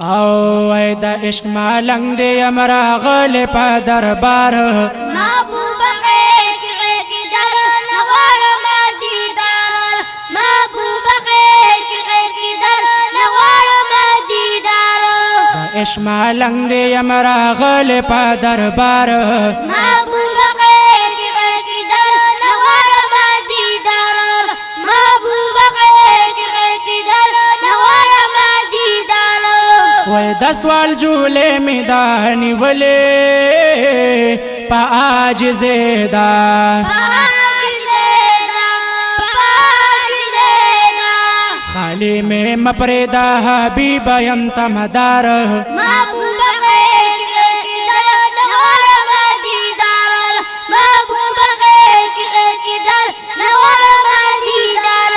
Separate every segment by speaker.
Speaker 1: او ای د عشق ملنګ دی امرا غل په دربار
Speaker 2: محبوب خیر کی در نوار مدیدار محبوب خیر کی در نوار مدیدار
Speaker 1: د عشق ملنګ دی امرا غل په دربار
Speaker 2: محبوب خیر کی در نوار مدیدار محبوب خیر کی در نوار مدیدار
Speaker 1: وای د سوال جولې میدانی ولې په عاجز دا خالی میں مپریدا حبیب یم تمدار
Speaker 2: محبوب خیر کی در نوار مدیدار محبوب خیر کی در نوار مدیدار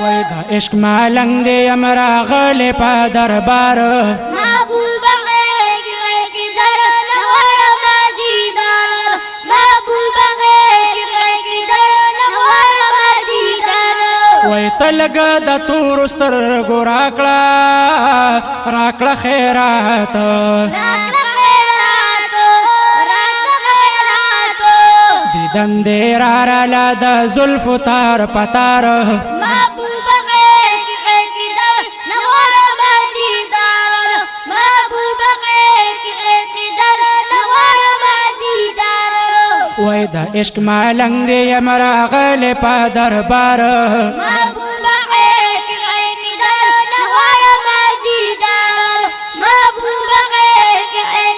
Speaker 1: وای د عشق ملنګ دی امرا غل په دربار
Speaker 2: محبوب خیر کی در نوار مدیدار محبوب خیر کی در نوار مدیدار
Speaker 1: وای تلګ د تور سترګو راکړه خیرات دیدن دې را لا د زلف تار پتار
Speaker 2: محبوب خیر کی در نوار مدیدار محبوب خیر کی در نوار مدیدار
Speaker 1: وای د عشق ملنګ دی امرا غل په دربار
Speaker 2: محبوب خیر کی در نوار مدیدار محبوب خیر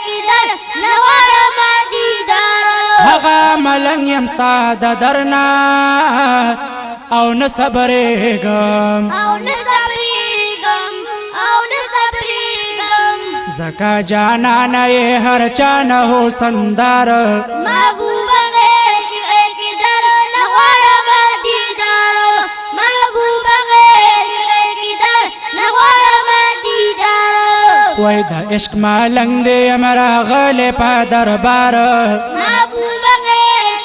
Speaker 2: کی در نوار مدیدار
Speaker 1: هغه ملنګ یم ستا د درنا او نه صبرېږم زکا جانانه یې هر چا نه هو سندار
Speaker 2: محبوب خیر کی در نوار مدیدار محبوب خیر کی در نوار مدیدار
Speaker 1: وای د عشق ملنګ دی امرا غل په دربار
Speaker 2: محبوب خیر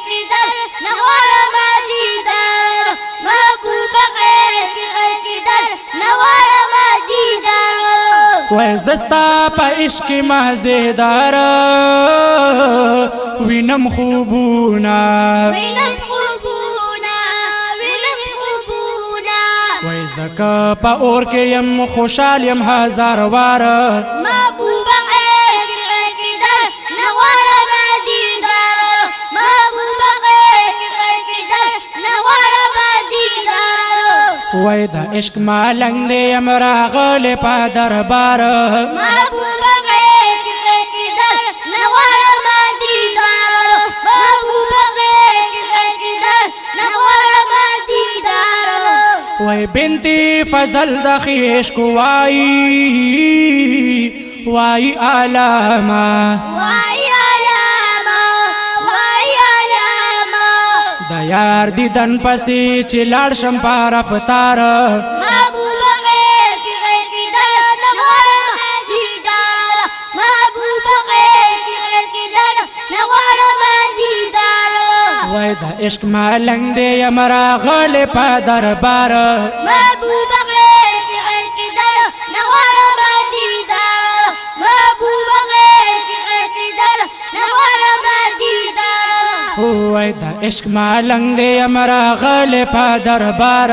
Speaker 2: کی در نوار مدیدار محبوب خیر کی در نوار مدیدار
Speaker 1: وای زستا په عشق مزیدار وینم خوبونا وای زکا په اور کې یم خوشحال یم هزار وار
Speaker 2: محبوب خیر کی در نوار مدیدار محبوب خیر کی در نوار مدیدار
Speaker 1: وای د عشق ملنګ دی امرا غل په دربار
Speaker 2: محبوب خیر کی در نوار مدیدار محبوب خیر کی در نوار مدیدار
Speaker 1: وای بنتي فضل د عشق وای علامه د یار دیدن پسې چې لاړ شم په رفتار
Speaker 2: محبوب خیر کی در نوار مدیدار محبوب خیر کی در نوار مدیدار
Speaker 1: وای د عشق ملنګ دی امرا غل په دربار
Speaker 2: محبوب خیر کی در نوار مدیدار محبوب خیر کی در نوار مدیدار
Speaker 1: وای د عشق ملنګ دی امرا غل په دربار